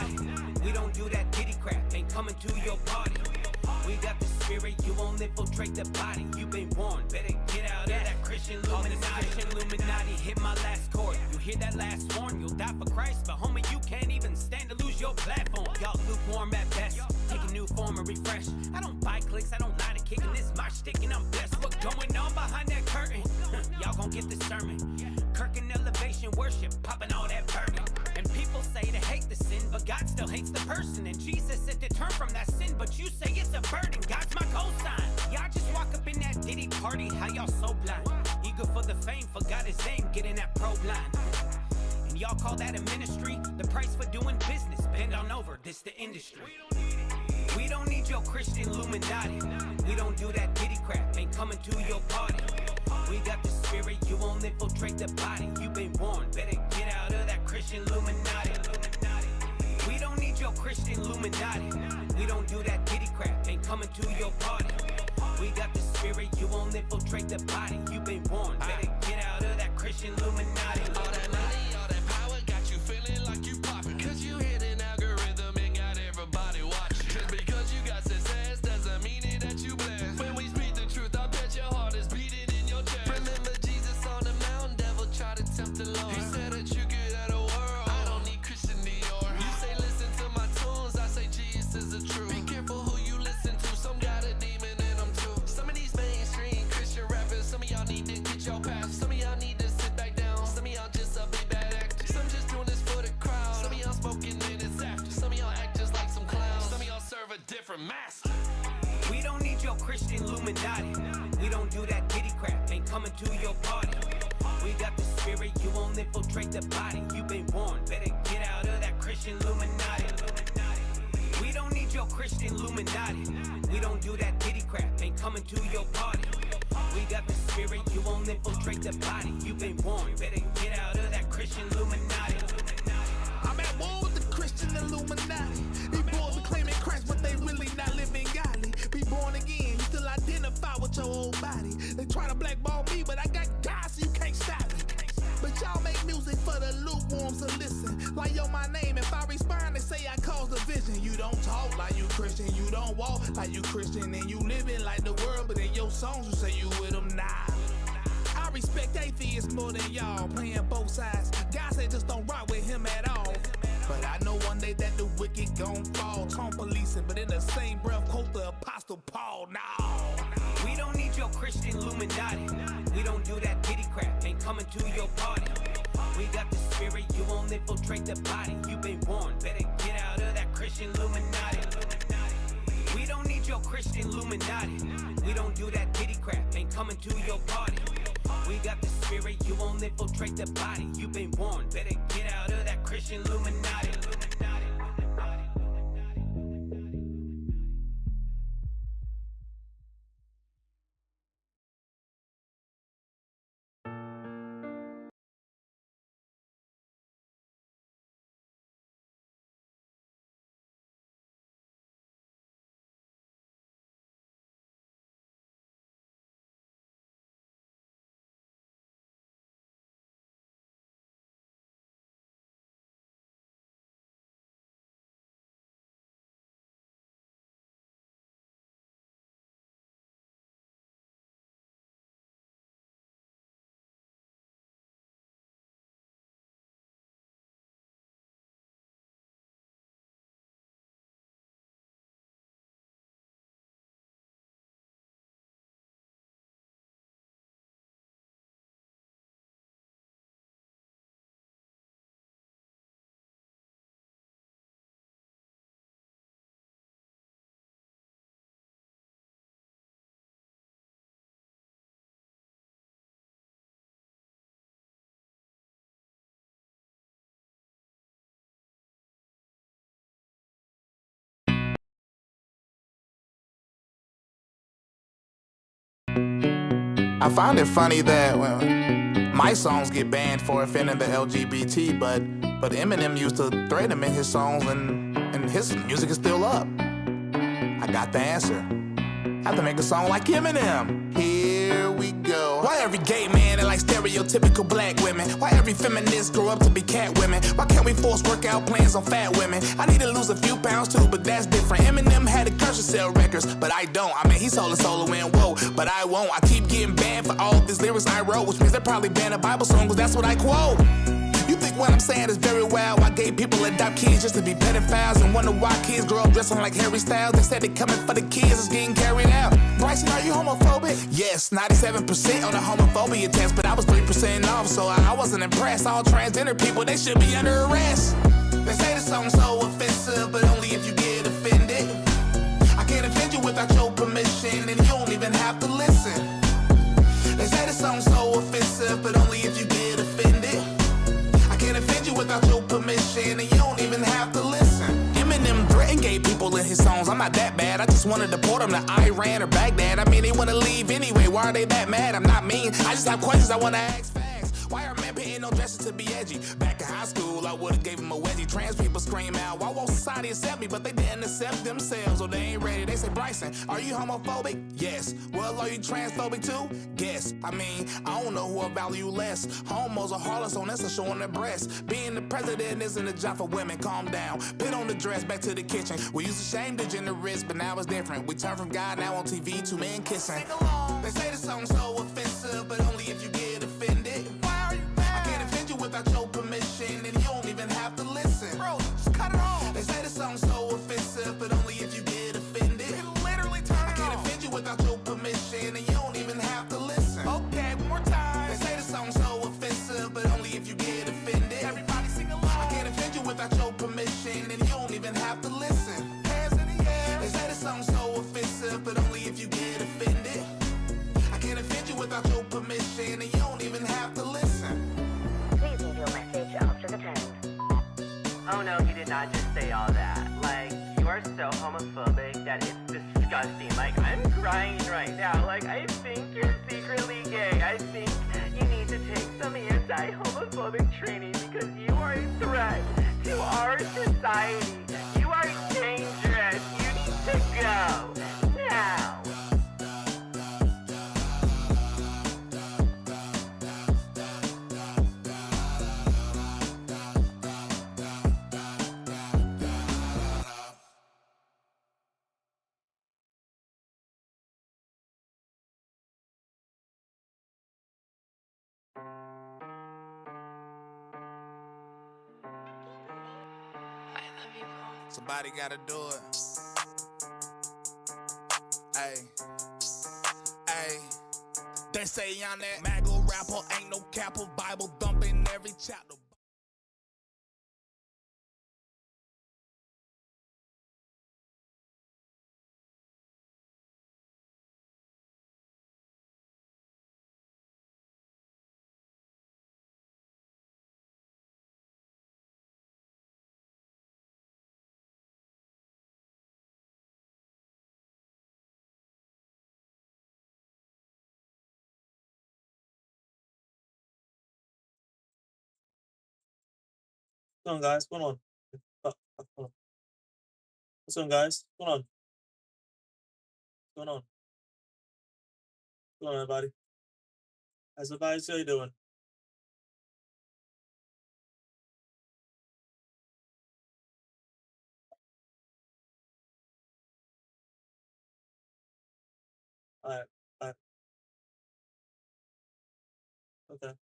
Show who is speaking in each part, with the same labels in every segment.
Speaker 1: Illuminati. We don't do that ditty crap, ain't coming to your party. We got the spirit, you won't infiltrate the body. You been warned, better get out of that Christian Illuminati. Hit my last chord, you hear that last horn, you'll die for Christ. But homie, you can't even stand to lose your platform. Y'all lukewarm at best, take a new form and refresh. I don't buy clicks, I don't lie to kicking this my stick and I'm blessed. What going on behind that curtain? Y'all gon' get the sermon. Kirk and elevation worship, popping all that burden. And people say they hate the sin, but God still hates the person. And Jesus said to turn from that sin, but you say it's a burden. God's my cosign. Y'all just walk up in that Diddy party, how y'all so blind? Eager for the fame, forgot his aim, getting that pro blind. And y'all call that a ministry? The price for doing business, bend on over, this the industry. We don't need your Christian Illuminati. We don't do that Diddy crap, ain't coming to your party. We got the spirit, you won't infiltrate the body. You been warned, better get out of that Christian Illuminati. We don't need your Christian Illuminati. We don't do that Diddy crap, ain't coming to your party. We got the spirit, you won't infiltrate the body. You been warned, better get out of that Christian Illuminati.
Speaker 2: All that money, all that power got you feeling like you poppin'. Cause you hit an algorithm and got everybody watching. Just because you got success doesn't mean it that you blessed. When we speak the truth, I bet your heart is beating in your chest. Remember Jesus on the mountain, devil tried to tempt the Lord. He said that you get out of the world, I don't need Christian Dior. You say listen to my tunes, I say Jesus is the truth. Be careful who you listen to, some got a demon in them too. Some of these mainstream Christian rappers, some of y'all need to get your past. Some of y'all need to sit back down. Some of y'all just a big bad actors. Some just doing this for the crowd. Some of y'all smoking minutes after. Some of y'all act just like some clowns. Some of y'all serve a different master.
Speaker 1: We don't need your Christian Illuminati. We don't do that Diddy crap, ain't coming to your party. We got the spirit, you won't infiltrate the body. You been warned, better get out of that Christian Illuminati. We don't need your Christian Illuminati. We don't do that Diddy crap, ain't coming to your party. We got the spirit, you won't infiltrate the body. You been warned, better get out of that Christian Illuminati.
Speaker 3: I'm at war with the Christian Illuminati. These boys be claiming Christ, but they really not living godly. Be born again, you still identify with your old body. They try to blackball me, but I got God, so you can't stop me. But y'all make music for the lukewarms to listen. Like yo, my name, if I respond, they say I cause division. You don't talk like you Christian, you don't walk like you Christian, and you living like the world, but in your songs you say you with them. Nah, I respect atheists more than y'all, playing both sides. God said just don't rock with him at all. But I know one day that the wicked gon' fall. Talk policing, but in the same breath quote the Apostle Paul. Nah,
Speaker 1: we don't need your Christian Illuminati. We don't do that Diddy crap, ain't coming to your party. We got the spirit, you won't infiltrate the body. You been warned, better get out of that Christian Illuminati. We don't need your Christian Illuminati. We don't do that Diddy crap, ain't coming to your party. We got the spirit, you won't infiltrate the body. You been warned, better get out of that Christian Illuminati.
Speaker 3: I find it funny that my songs get banned for offending the LGBT, but Eminem used to threaten him in his songs, and his music is still up. I got the answer. I have to make a song like Eminem. Here we go. Why every gay man are like stereotypical black women? Why every feminist grow up to be cat women? Why can't we force workout plans on fat women? I need to lose a few pounds too, but that's different. Eminem had a curse to sell records, but I don't. I mean, he sold a solo and whoa, but I won't. I keep getting banned for all these lyrics I wrote, which means they're probably banned a Bible song, cause that's what I quote. You think what I'm saying is very wild? Why gay people adopt kids just to be pedophiles and wonder why kids grow up dressing like Harry Styles? They said they coming for the kids, it's getting carried out. Bryson, are you homophobic? Yes, 97% on the homophobia test, but I was 3% off, so I wasn't impressed. All transgender people, they should be under arrest. They say the song's so offensive, but only if you get offended. I can't offend you without your permission, and you don't even have to listen. They say the song's so offensive, but only if you get offended. Can't offend you without your permission, and you don't even have to listen. Eminem threatened gay people in his songs. I'm not that bad. I just wanted to deport them to Iran or Baghdad. I mean, they want to leave anyway. Why are they that mad? I'm not mean. I just have questions I want to ask facts. Why are men paying no dresses to be edgy? Back in high school, I would've gave them a wedgie. Trans people scream out, why won't society accept me? But they didn't accept themselves, or they ain't ready. They say, Bryson, are you homophobic? Yes. Well, are you transphobic too? Yes. I mean, I don't know who I value less. Homos or harlots on Insta showing their breasts. Being the president isn't a job for women, calm down. Put on the dress, back to the kitchen. We used to shame degenerates, but now it's different. We turn from God, now on TV, two men kissing. They say the song's so offensive, but only if you get offended. I can't offend you without your permission, and you don't even have to listen. Bro, just cut it off. They say the song's so offensive, but only if you get offended. Literally turn it off. I can't offend you without your permission, and you don't even have to listen. Okay, one more time. They say the song's so offensive, but only if you get offended. Everybody sing along. I can't offend you without your permission, and you don't even have to listen. Hands in the air. They say the song's so offensive, but only if you get offended. I can't offend you without your permission, and you don't even have to listen.
Speaker 4: Please leave your message after the tone.
Speaker 5: Oh no, you did not just say all that. Like, you are so homophobic that it's disgusting. Like, I'm crying right now. Like, I think you're secretly gay. I think you need to take some anti-homophobic training because you are a threat to our society. You are dangerous. You need to go now.
Speaker 3: Somebody gotta do it. Hey, hey. They say I'm that MAGA rapper, ain't no capper, Bible thumping every chapter.
Speaker 6: What's on, guys? What's going on? What's on, guys? What's going on? What's going on? What's going on, everybody? How's everybody doing? Alright, alright. Okay.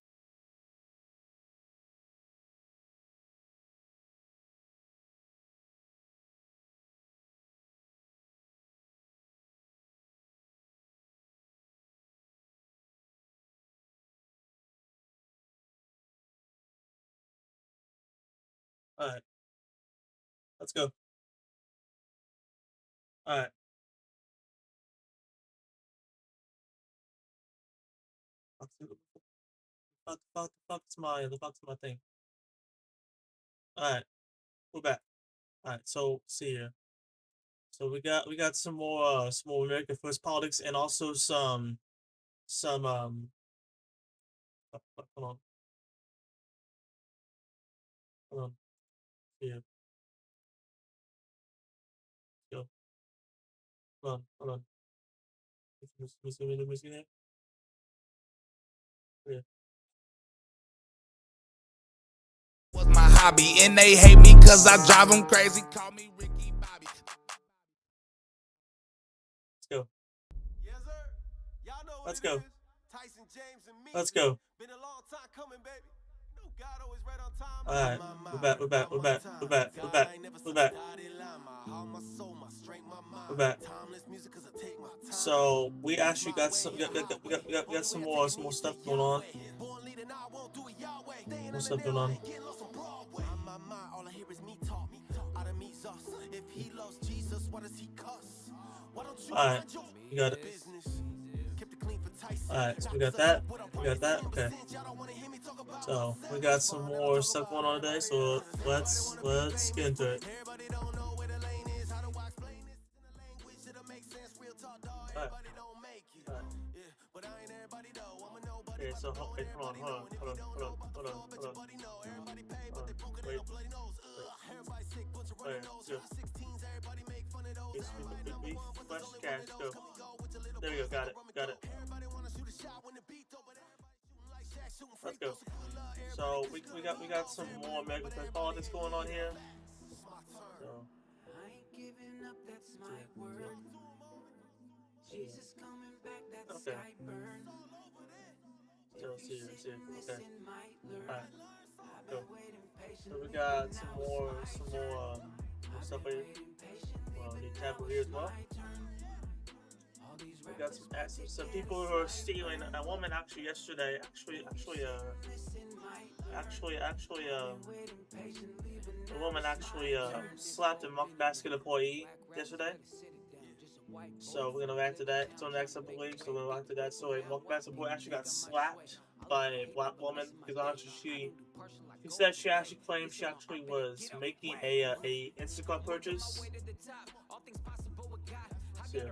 Speaker 6: Alright. Let's go. Alright. The fuck's my thing. Alright. We're back. Alright, so see here. So we got some more America First politics and also some hold on. Hold on. Here. Go. Hold on. Let me see here. Yeah.
Speaker 3: Was my hobby, and they hate me cause I drive them crazy. Call me Ricky Bobby.
Speaker 6: Let's go.
Speaker 7: Yes, sir. Y'all know what
Speaker 6: Let's
Speaker 7: it
Speaker 6: go.
Speaker 7: is. Tyson James and me.
Speaker 6: Let's go.
Speaker 7: Been a long time coming, baby. No God always right on time.
Speaker 6: Alright, we're back, we're back, we're back, we're back, we're back, we're back. We're back. So we actually got some, we got some more stuff going on. More stuff going on. Alright, we got it. Alright, so we got that. We got that. Okay. So we got some more stuff going on today. So let's get into it. Alright. Okay, so wait, hold on. Wait. Alright, go. We flash cash, go. There we go, got it. Let's go. So we got some more Mega Play politics going on here. So okay. So okay. Alright. Go. So we got some more stuff here. Well, the tab here as well. We got some people who are stealing. A woman actually yesterday, a woman actually slapped a muck basket employee yesterday. So we're gonna react to that. It's on the next, I believe. So we're gonna react to that. So a muck basket employee actually got slapped by a black woman because actually she said she actually claimed she actually was making a Instacart purchase.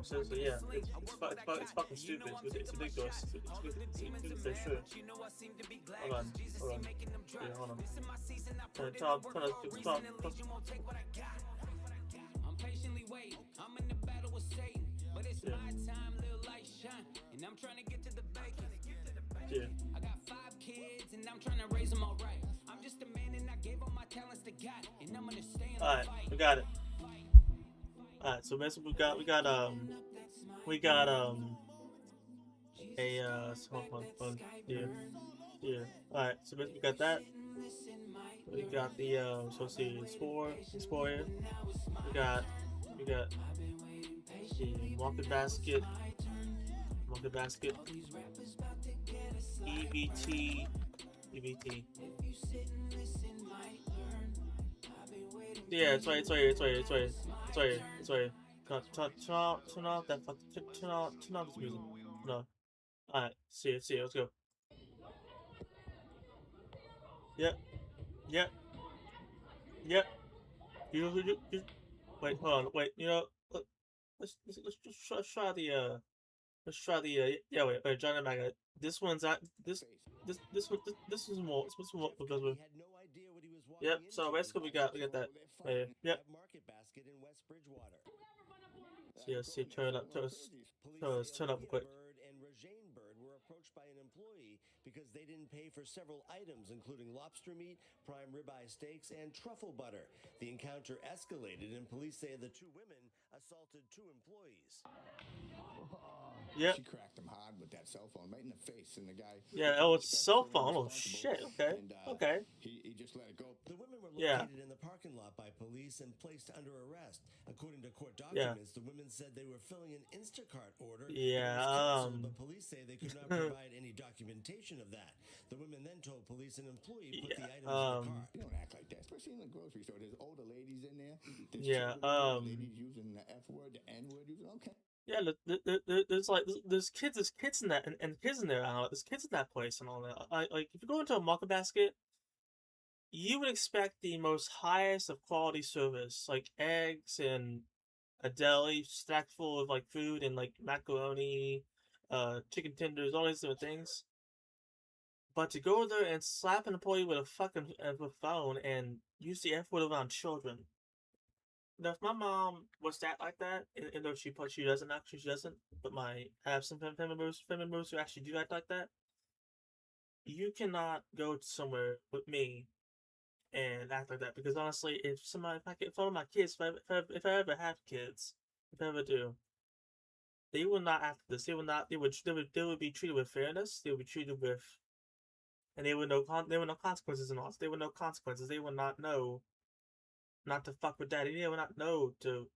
Speaker 6: So yeah, it's fucking stupid. It's ridiculous. It's sure. Hold on. Yeah, hold on. Talk.
Speaker 1: I'm patiently waiting. I'm in the battle with Satan, but it's my time, little light shine, and I'm trying to get to the bacon.
Speaker 6: Yeah.
Speaker 1: I got 5 kids and I'm trying to raise them all right. I'm just a man and I gave all my talents to God, and I'm gonna stay in the
Speaker 6: Alright,
Speaker 1: fight.
Speaker 6: we got it. Alright, so basically we got yeah. Alright, so basically we got that. We got the so let's see, score here. We got the market basket. EBT. Yeah, it's right. Turn off that fucking turn off this music. No. Alright, see, let's go. Yep. You wait, hold on, wait, you know, let's just try the yeah, wait, John and Maga. This one's not this is more because we yep, so basically we got that right here. Yep. See, turn up real quick.
Speaker 8: Approached by an employee because they didn't pay for several items, including lobster meat, prime ribeye steaks, and truffle butter. The encounter escalated, and police say the 2 women assaulted 2 employees.
Speaker 6: Yep.
Speaker 9: She cracked him hard with that cell phone right in the face, and the guy.
Speaker 6: Yeah, oh, it's cell phone. Oh shit. Okay.
Speaker 9: And,
Speaker 6: okay.
Speaker 9: He just let it go.
Speaker 8: The women were located in the parking lot by police and placed under arrest. According to court documents, the women said they were filling an Instacart order. But police say they could not provide any documentation of that. The women then told police an employee put the items in the car.
Speaker 9: You don't act like that, especially in the grocery store. There's older ladies in there.
Speaker 6: There's
Speaker 9: ladies using the F word, the N word. Okay.
Speaker 6: Yeah, there's kids in that and kids in there. There's kids in that place and all that. Like if you go into a market basket, you would expect the most highest of quality service, like eggs and a deli stacked full of like food and like macaroni, chicken tenders, all these different things. But to go there and slap an employee with a fucking phone and use the F word around children. Now, if my mom was that like that, and though she doesn't, but I have some family members who actually do act like that. you cannot go somewhere with me and act like that, because honestly, if one of my kids, if I ever have kids, if I ever do, they will not act this. They would be treated with fairness. They would be treated with, and they would know consequences and all. They would know consequences. They would not know not to fuck with daddy. They would not know to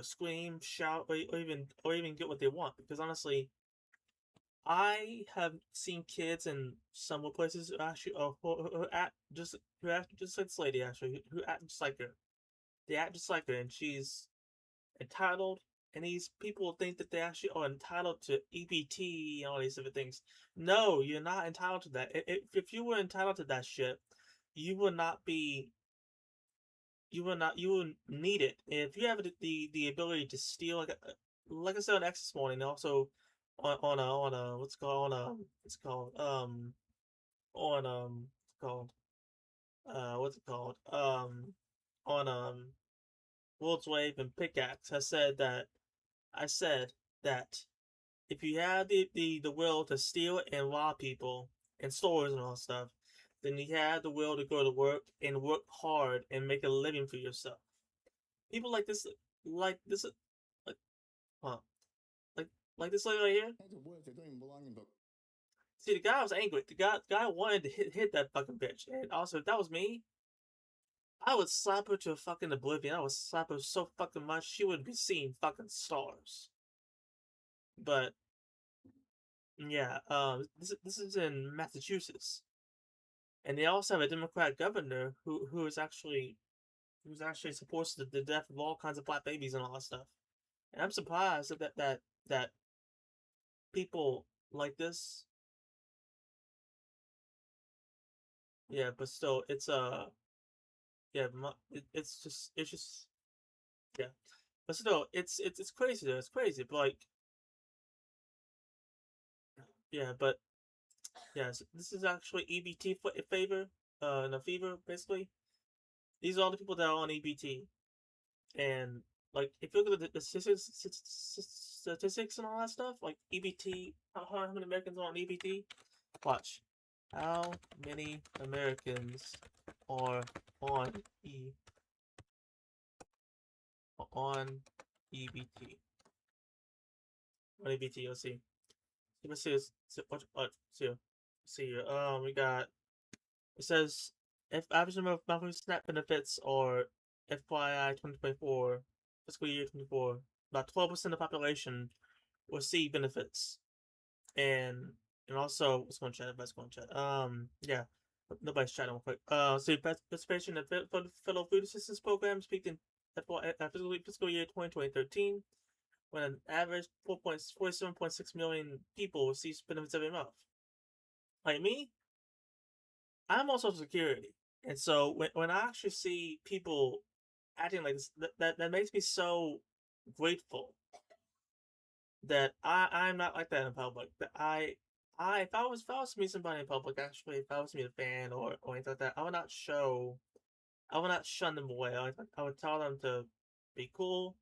Speaker 6: scream, shout, or even get what they want. Because honestly, I have seen kids in some places who actually who act just like this lady, actually, who act just like her. They act just like her, and she's entitled. And these people think that they actually are entitled to EBT and all these different things. No, you're not entitled to that. If you were entitled to that shit, you would not be. You would need it. And if you have the ability to steal, like I said on X this morning, also on a what's it called on a it's called on it's called what's it called on World's Wave and Pickaxe. I said that if you have the will to steal and rob people in stores and all stuff, then you have the will to go to work and work hard and make a living for yourself. People like this, like this, like, huh, like like this lady right here.
Speaker 9: That's a word that don't even belong in book.
Speaker 6: See, the guy was angry. The guy wanted to hit that fucking bitch. And also, if that was me, I would slap her to fucking oblivion. I would slap her so fucking much she would be seeing fucking stars. But yeah, this is in Massachusetts, and they also have a Democrat governor who is actually supports the death of all kinds of black babies and all that stuff. And I'm surprised that people like this. Yeah, but still, it's yeah, it's just yeah, but still, it's crazy though. It's crazy, but like yeah, but yeah, so this is actually EBT favor, no fever basically. These are all the people that are on EBT, and like if you look at the statistics and all that stuff, like EBT, how many Americans are on EBT? Watch, how many Americans are on EBT? On EBT, let's see. Let's see. See. We got. It says if average number of monthly SNAP benefits or FYI 2024 fiscal year 24, about 12% of the population will receive benefits, and also what's going to chat? Everybody's going to chat. Yeah. Nobody's chatting real quick. So participation in the Federal Food Assistance Program peaked in fiscal year 2013, when an average 47.6 million people receive benefits every month. Like me, I'm on Social Security, and so when I actually see people acting like this, that makes me so grateful that I'm not like that in public. That if I was to meet somebody in public, actually, if I was to meet a fan or anything like that, I would not shun them away. I would tell them to be cool,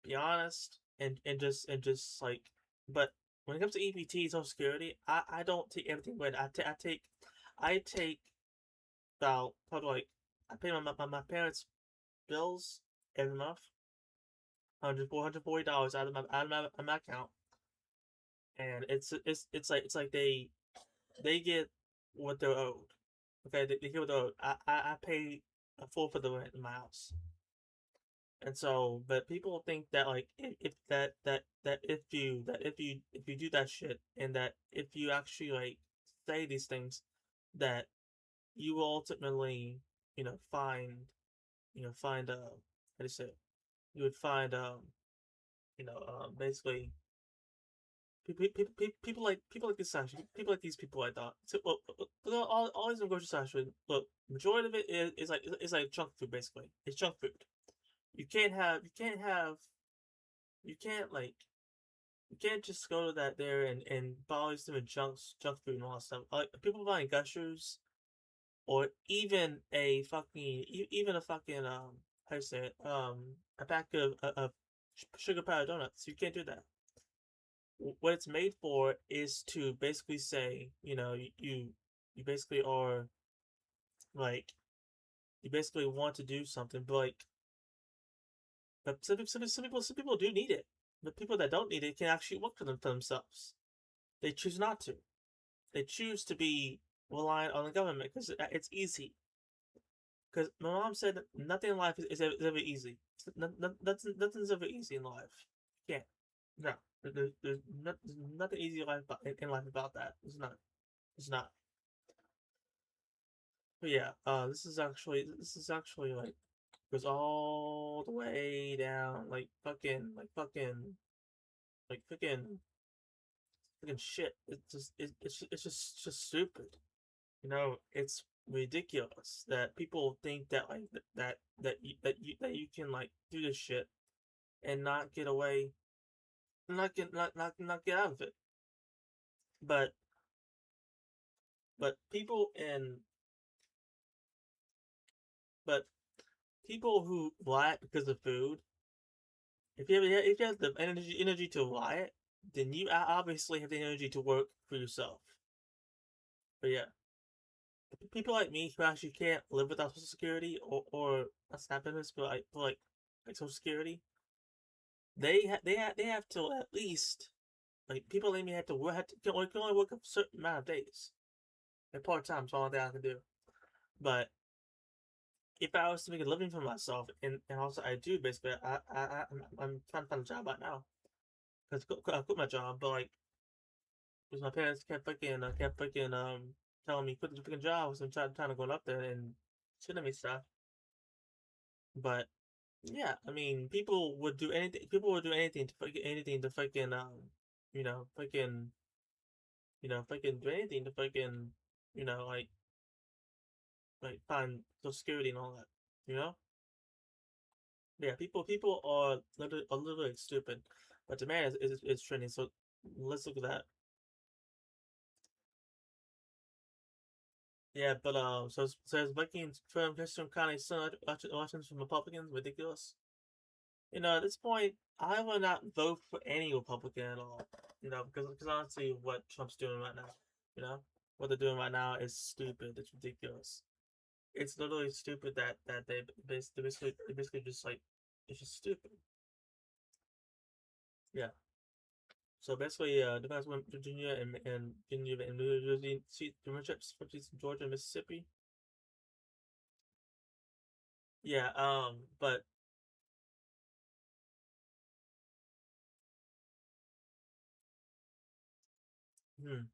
Speaker 6: be honest, and just like. But when it comes to EBT, Social Security, I don't take everything away. I take about probably like I pay my parents' bills every month, $140 out of my account, and it's like they get what they're owed. Okay, they get what they're owed. I pay a full for the rent in my house, and so but people think that like if you do that shit, and that if you actually like say these things, that you will ultimately find how do you say it? You would find basically people like this actually people like these people I thought so, all these grocery actually look, majority of it is like junk food. Basically it's junk food. You can't just go to that there and buy all these different junk food and all that stuff. Like people buying Gushers, or even a fucking how you say it, a pack of sugar powdered donuts. You can't do that. What it's made for is to basically say, you you basically are like you basically want to do something, but some people do need it. But people that don't need it can actually work for themselves. They choose not to. They choose to be reliant on the government because it's easy. Because my mom said nothing in life is ever easy. Nothing's ever easy in life. You can't. No. There's nothing easy in life about that. It's not. It's not. But yeah, this is actually like goes all the way down, like freaking shit. It's just stupid. You know, it's ridiculous that people think that like that you can like do this shit and not get away, not get out of it. But people in but people who riot because of food, if you have the energy to riot, then you obviously have the energy to work for yourself. But yeah, people like me who actually can't live without Social Security or not SNAP benefits, but like Social Security, they have to at least like people like me can only work a certain amount of days. And part time is all that I can do. But if I was to make a living for myself, and also I do basically, I'm trying to find a job right now because I quit my job, but like because my parents kept freaking telling me quit the freaking job, so I'm trying to go up there and shitting me stuff. But yeah, I mean, people would do anything. People would do anything to freaking you know, freaking do anything to freaking, you know, find Social Security and all that. You know. Yeah, people are literally stupid, but the man is trending. So let's look at that. Yeah, but so it says Viking from Christian County elections from Republicans ridiculous. You know, at this point, I will not vote for any Republican at all. You know, because honestly, what Trump's doing right now, you know, what they're doing right now is stupid. It's ridiculous. It's literally stupid that they basically just like it's just stupid. Yeah. So basically, Democrats win Virginia and New Jersey seat governorships, Georgia and Mississippi. Yeah. But hmm,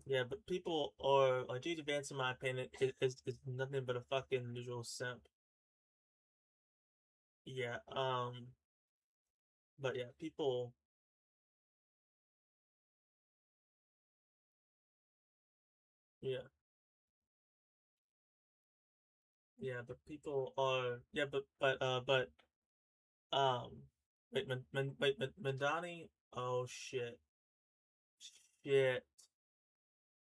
Speaker 6: yeah, but people are like J.D. Vance, in my opinion, is nothing but a fucking usual simp. Yeah. But yeah, people. Yeah. Yeah, but people are. Yeah, but wait, Mandani. Oh shit. Shit.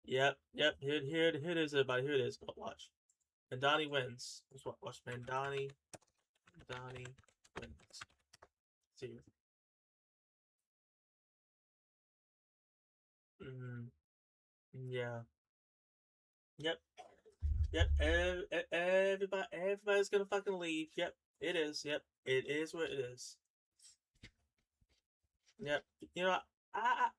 Speaker 6: Yep. Here it is, everybody. Here it is. Watch. Mandani wins. Let's watch. Mandani wins. See. Mm, yeah. Yep. Yep. Everybody's gonna fucking leave. Yep. It is. Yep. It is what it is. Yep. You know, I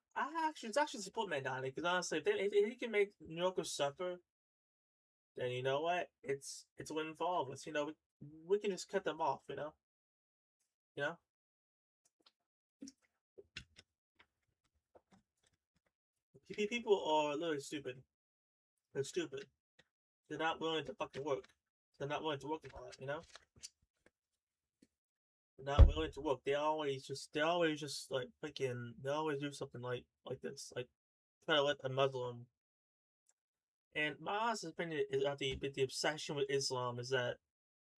Speaker 6: actually support Mandani because honestly, if he can make New Yorkers suffer, then you know what? It's a win for all of us. You know, we can just cut them off. You know. You know. People are literally stupid. They're stupid. They're not willing to fucking work. They're not willing to work in all that, you know? They're not willing to work. They always just like freaking, they always do something like this. Like, try to let a Muslim. And my honest opinion is that the obsession with Islam is that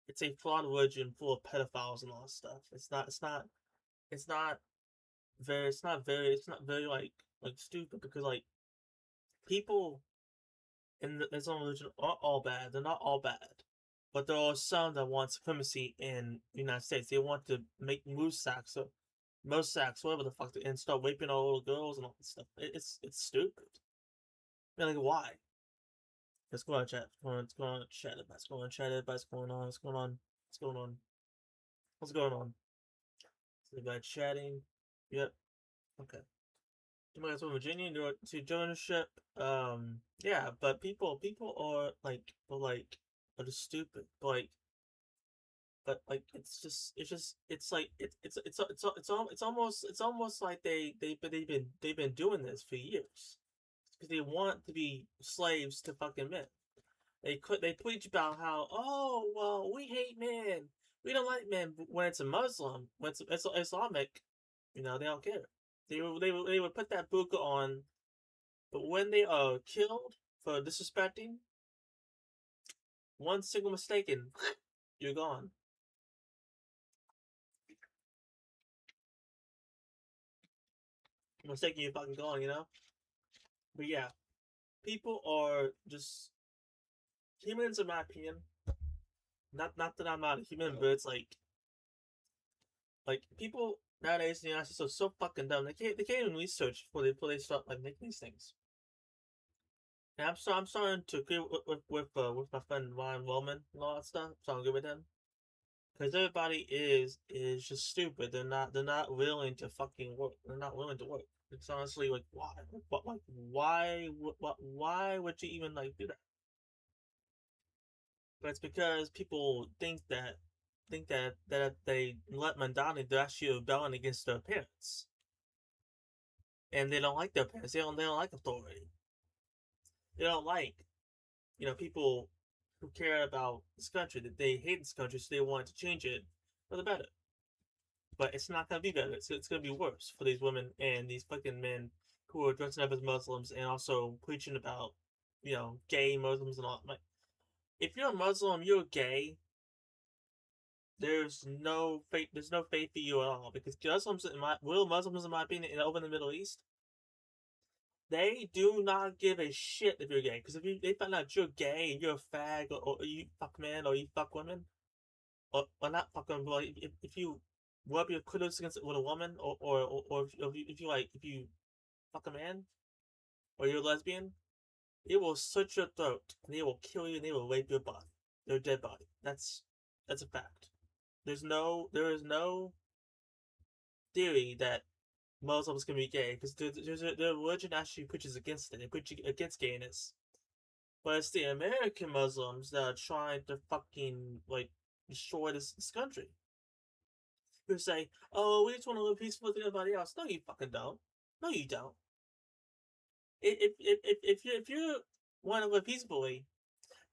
Speaker 6: it's a flawed religion full of pedophiles and all that stuff. It's not it's not very like stupid because like people in the Islam religion aren't all bad. They're not all bad. But there are some that want supremacy in the United States. They want to make Mossack, whatever the fuck, and start raping all little girls and all that stuff. It's stupid. like, why? Let's go on chat. Let's go on chat. Let's go on chat. What's going on? What's going on? What's going on? What's going on? So about chatting. Yep. Okay. You might as well Virginia to join the ship. Yeah, but people are like, are just stupid. But like, it's like it's almost like they've been doing this for years because they want to be slaves to fucking men. They preach about how, oh well, we hate men, we don't like men. But when it's a Muslim, when it's Islamic, they don't care. They would put that burqa on, but when they are killed for disrespecting, one single mistake and you're gone. Mistaken, you're fucking gone, But yeah, people are just humans, in my opinion. Not that I'm not a human, but it's like people nowadays in the United States are so fucking dumb. They can't even research before they start like making these things. And I'm starting to agree with my friend Ryan Wellman and all that stuff. So I'm good with him because everybody is just stupid. They're not willing to fucking work. They're not willing to work. It's honestly like why? Why would you even like do that? But it's because people think that they let men down and they're actually rebelling against their parents, and they don't like their parents. They don't like authority. They don't like people who care about this country. That they hate this country, so they want to change it for the better. But it's not gonna be better. It's gonna be worse for these women and these fucking men who are dressing up as Muslims and also preaching about gay Muslims and all. Like, if you're a Muslim, you're gay. There's no faith. There's no faith for you at all because Muslims, in my opinion, over in the Middle East, they do not give a shit if you're gay. Because if they find out you're gay and you're a fag or you fuck men or you fuck women, or not fuck women, but if you rub your clitoris against it with a woman or if you fuck a man or you're a lesbian, they will slit your throat and they will kill you and they will rape your body, your dead body. That's a fact. There is no theory that Muslims can be gay because their religion actually preaches against it. They preach against gayness, but it's the American Muslims that are trying to fucking destroy this country. Who say, "Oh, we just want to live peacefully with everybody else." No, you fucking don't. No, you don't. If you want to live peacefully,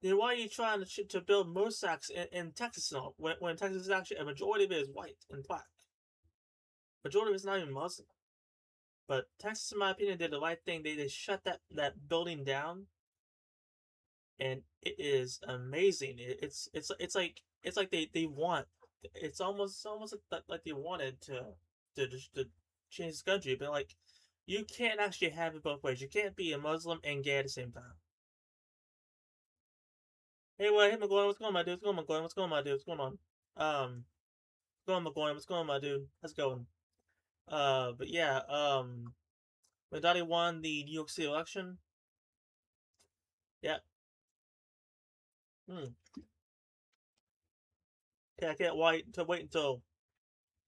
Speaker 6: then why are you trying to build Mossack's in Texas and all, when Texas is actually a majority of it is white and black? Majority of it is not even Muslim. But Texas, in my opinion, did the right thing. They shut that building down, and it is amazing. It's like they want. It's almost like they wanted to change this country, but like you can't actually have it both ways. You can't be a Muslim and gay at the same time. Hey, McGloin, what's going on, my dude? What's going on, McGloin? What's going on, my dude? What's going on? What's going on, McGloin? What's going on, my dude? How's it going? But yeah, Madani won the New York City election. Yeah. Okay, I can't wait until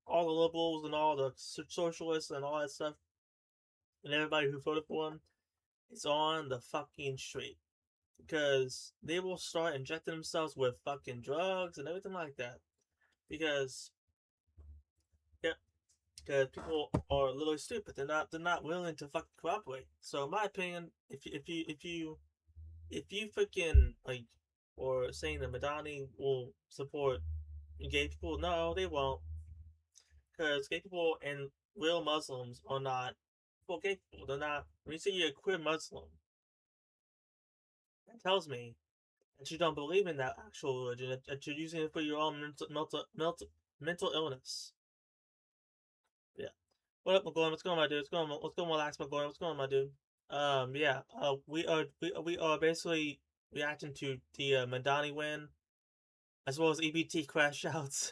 Speaker 6: all the liberals and all the socialists and all that stuff and everybody who voted for him is on the fucking street. Because they will start injecting themselves with fucking drugs and everything like that. Because people are literally stupid. They're not willing to fucking cooperate. So in my opinion, if you fucking or saying that Madani will support gay people, no, they won't. Because gay people and real Muslims are not gay people. They're not. When you say you're a queer Muslim, that tells me that you don't believe in that actual religion, that you're using it for your own mental illness. Yeah. What up, McGloin? What's going on, my dude? What's going on, Relax, McGloin? What's going on, my dude? Yeah. We are basically reacting to the Madani win, as well as EBT crash outs.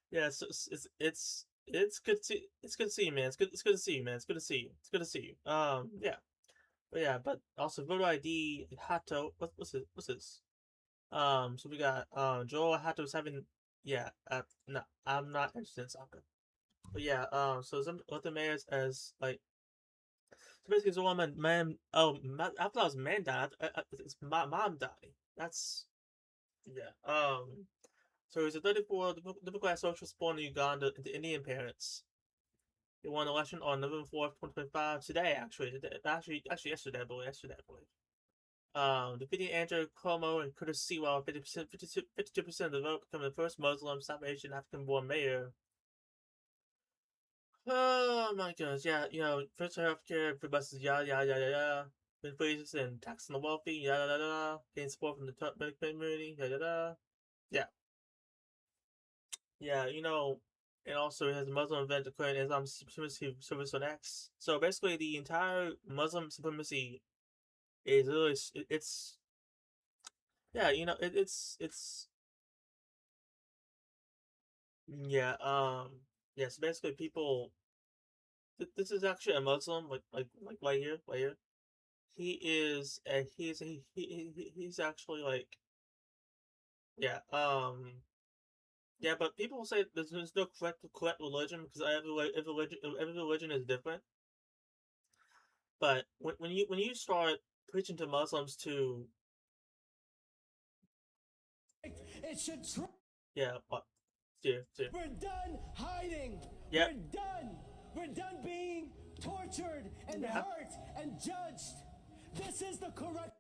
Speaker 6: Yeah, it's good to see you, man. It's good to see you, man. It's good to see you. Yeah. But yeah, but also voter ID, Hato. What's this? So we got Joel Hato's having. Yeah, no, I'm not interested in soccer. But yeah, so some what the mayors as like. So basically, so man. Oh, I thought it was man died. It's my mom died. That's yeah. So he's a 34 Democrat socialist born in Uganda to Indian parents. He won the election on November 4th, 2025. Today, actually, yesterday, I believe. Defeating Andrew Cuomo and Curtis Sewell, 52% of the vote, becoming the first Muslim, South Asian, African-born mayor. Oh my goodness, yeah, first healthcare, free buses, yada. Been freezes and taxing the wealthy, yada. Getting support from the medical community, yada. Yeah. Yeah, and also it has a Muslim event declaring Islam supremacy service on X. So basically, the entire Muslim supremacy is really it's yeah, it's yeah yeah. So basically, people. This is actually a Muslim, like right here. He is he's actually like yeah yeah, but people say there's no correct religion because every religion is different. But when you start preaching to Muslims to
Speaker 10: it should
Speaker 6: yeah, what? See.
Speaker 10: We're done hiding.
Speaker 6: Yep.
Speaker 10: We're done being tortured and hurt and judged. This is the correct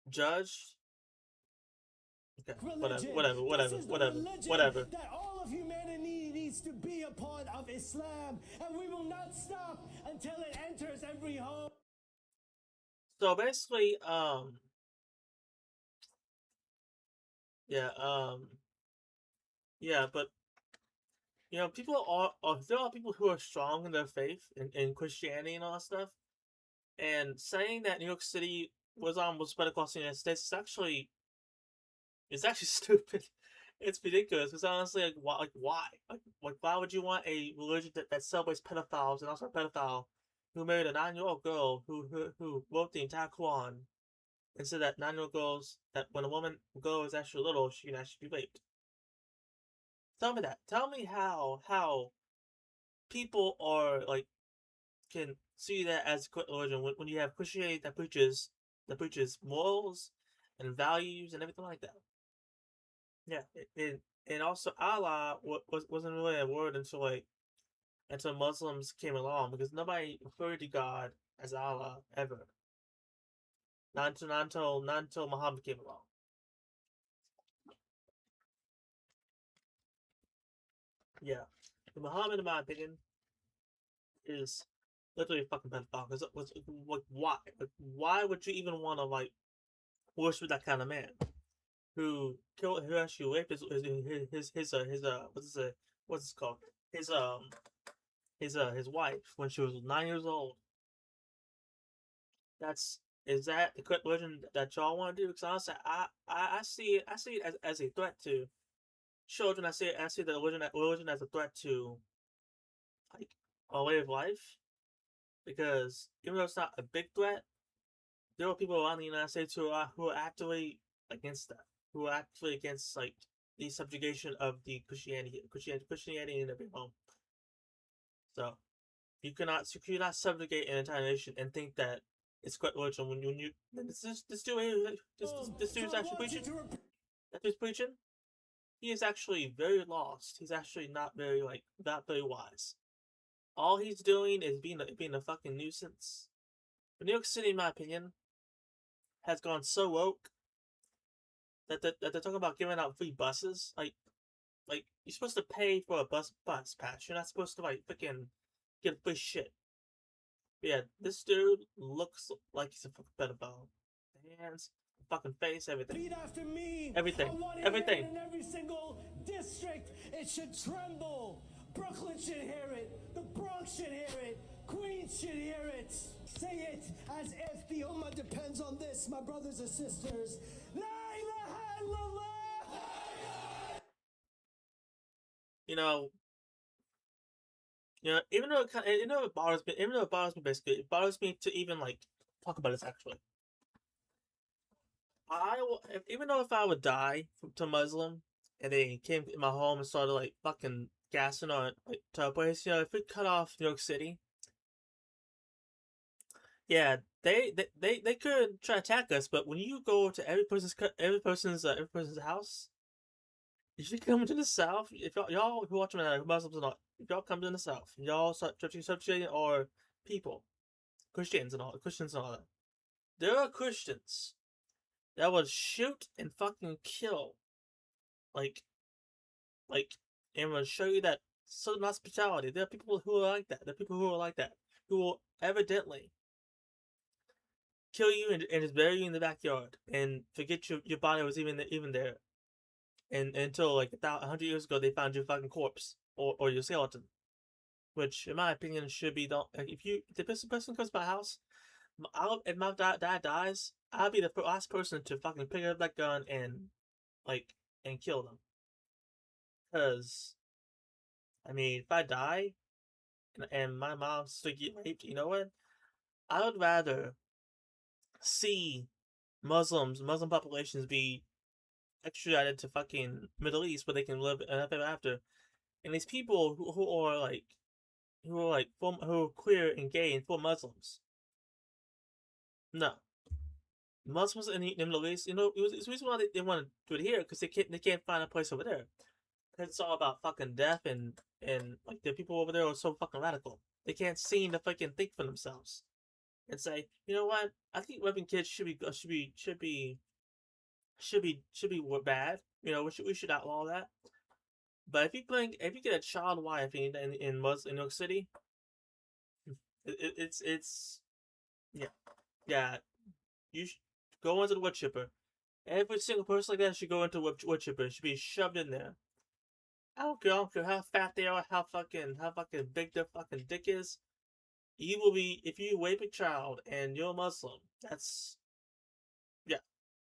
Speaker 6: judged. Okay,
Speaker 10: religion.
Speaker 6: whatever.
Speaker 10: That all of humanity needs to be a part of Islam, and we will not stop until it enters every home.
Speaker 6: So basically, yeah, but people there are people who are strong in their faith in Christianity and all that stuff, and saying that New York City was spread across the United States is actually stupid. It's ridiculous. Because honestly, why? Why would you want a religion that celebrates pedophiles and also a pedophile who married a 9-year-old girl who wrote the entire Quran and said that 9-year-old girls that when a girl is actually little, she can actually be raped. Tell me that. Tell me how people are can see that as a religion when you have Christianity that preaches morals and values and everything like that. Yeah, and also Allah wasn't really a word until Muslims came along, because nobody referred to God as Allah ever. Not until Muhammad came along. Yeah, Muhammad, in my opinion, is literally a fucking pedophile. Because why? Why would you even want to worship that kind of man who actually raped his what's it called, his wife when she was 9 years old? Is that the correct religion that y'all want to do? Because honestly, I see it as a threat to children. I see the religion as a threat to a way of life. Because even though it's not a big threat, there are people around the United States who are actively against that, who are actively against the subjugation of the Christianity in every home. So you cannot subjugate an entire nation and think that it's correct religion when you this dude's actually preaching. That dude's preaching. He is actually very lost. He's actually not very wise. All he's doing is being a fucking nuisance. But New York City, in my opinion, has gone so woke that they're talking about giving out free buses. You're supposed to pay for a bus pass. You're not supposed to freaking get free shit. But yeah, this dude looks like he's a fucking pedophile. Hands, fucking face, everything.
Speaker 10: Repeat after me.
Speaker 6: Everything.
Speaker 10: In every single district, it should tremble. Brooklyn should hear it. The Bronx should hear it. Queens should hear it. Say it as if the Ummah depends on this, my brothers and sisters. La ilaha illallah.
Speaker 6: You know, even though it bothers me, even though it bothers me basically, it bothers me to even like talk about this actually. Even though if I would die to Muslim and they came in my home and started like fucking gassing on like to a place, you know, if we cut off New York City, yeah, they could try to attack us, but when you go to every person's house, if you come to the South, if y'all who watch me now, Muslims or not, if y'all come to the South, y'all start subjugating our people, Christians and all that. There are Christians that would shoot and fucking kill, like, and will show you that Southern hospitality. There are people who are like that. There are people who are like that, who will evidently kill you and just bury you in the backyard and forget your body was even there. And until like 100 years ago, they found your fucking corpse or your skeleton, which in my opinion should be don't. Like, if the person comes to my house, if my dad dies, I'll be the last person to fucking pick up that gun and kill them. Cause I mean, if I die and my mom's still get raped, you know what? I would rather see Muslim populations be extradited to fucking Middle East where they can live ever after. And these people who are queer and gay and full Muslims. No. Muslims in the Middle East, you know, it's the reason why they want to do it here, because they can't find a place over there. Because it's all about fucking death and like the people over there are so fucking radical. They can't seem to fucking think for themselves. And say, you know what? I think raping kids should be bad. You know, we should outlaw that. But if you get a child wife in New York City, it's yeah. You should go into the wood chipper. Every single person like that should go into wood chipper. It should be shoved in there. I don't care how fat they are, how fucking big their fucking dick is. You will be, if you rape a child and you're a Muslim. That's yeah.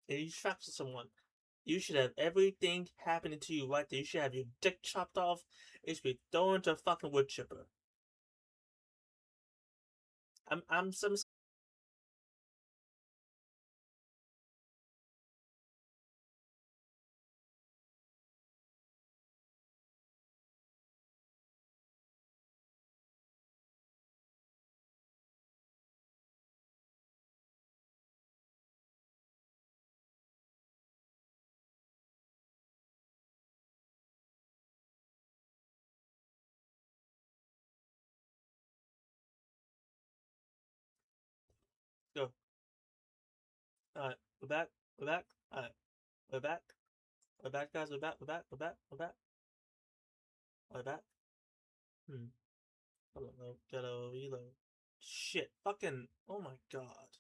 Speaker 6: And you fracture someone. You should have everything happening to you right there. You should have your dick chopped off. It should be thrown into a fucking wood chipper. I'm some. Go. Alright, we're back. We're back. Alright, we're back. We're back, guys. We're back. We're back. We're back. We're back. We're back. I don't know. Gotta reload. Shit. Fucking. Oh my god.